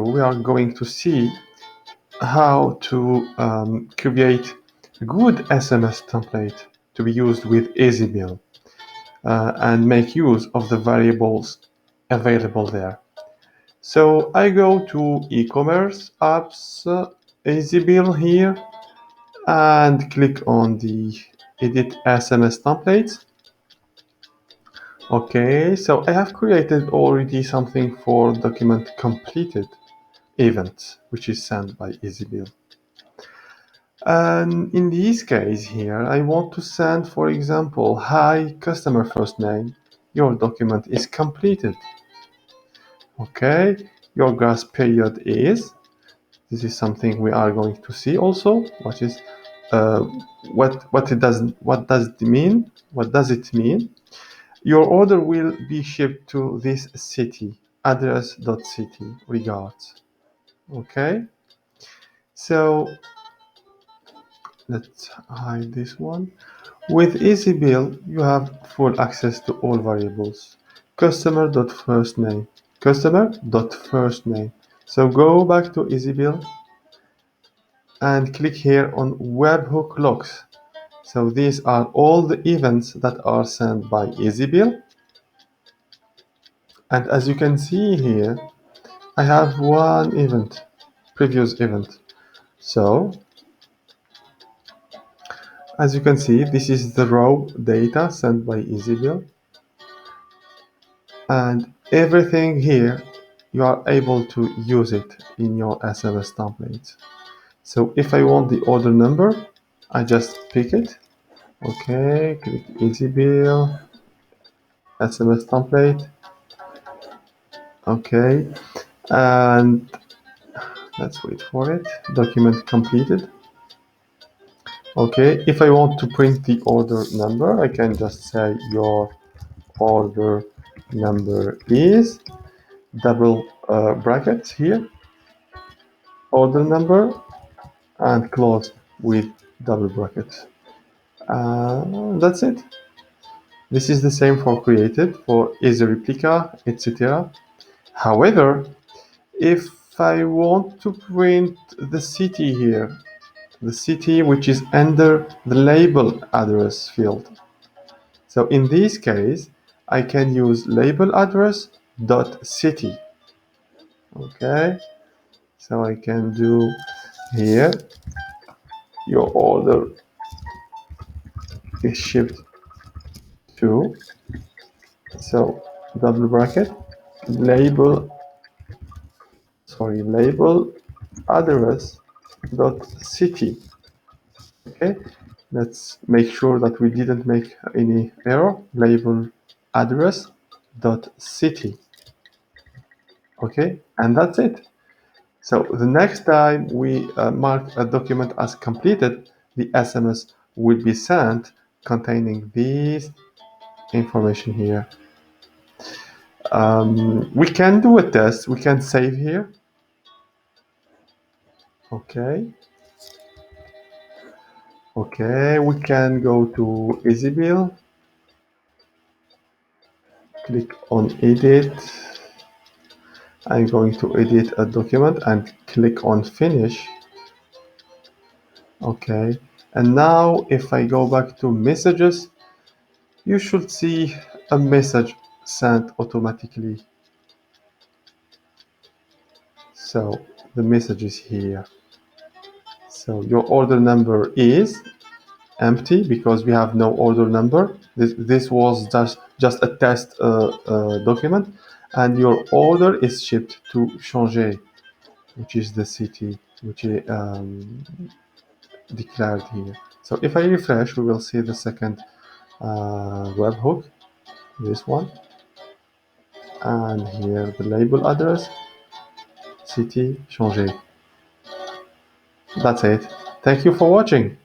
we are going to see how to create a good SMS template to be used with easybill and make use of the variables available there. So I go to e-commerce apps, easybill here, and click on the edit SMS templates. Okay, so I have created already something for document completed event, which is sent by easybill. And in this case here, I want to send, for example, hi customer first name, your document is completed. Okay, your grace period is, this is something we are going to see also, what is what does it mean? What does it mean? Your order will be shipped to this city, address.city, regards. Okay, so let's hide this one. With easybill, you have full access to all variables. Customer.firstname, customer.firstname. So go back to easybill and click here on webhook logs. So these are all the events that are sent by easybill. And as you can see here, I have one event, previous event. So as you can see, this is the raw data sent by easybill. And everything here, you are able to use it in your SMS templates. So if I want the order number, I just pick it. Okay, click easybill, SMS template. Okay, and let's wait for it. Document completed. Okay, if I want to print the order number, I can just say your order number is double brackets here, order number, and close with double brackets. That's it. This is the same for created, for easy replica, etc. However, if I want to print the city here, the city which is under the label address field. So in this case, I can use label address dot city. Okay, so I can do here, your order is shipped to, so double bracket, label address dot city. Okay, let's make sure that we didn't make any error. Label address dot city. Okay, and that's it. So the next time we mark a document as completed, the SMS will be sent containing this information here. We can do a test. We can save here. Okay. Okay, we can go to easybill. Click on edit. I'm going to edit a document and click on finish. Okay, and now if I go back to messages, you should see a message sent automatically. So the message is here. So your order number is empty because we have no order number. This was just a test document, and your order is shipped to Changé, which is the city which is declared here. So if I refresh, we will see the second webhook, this one, and here the label address, city Changé. That's it. Thank you for watching.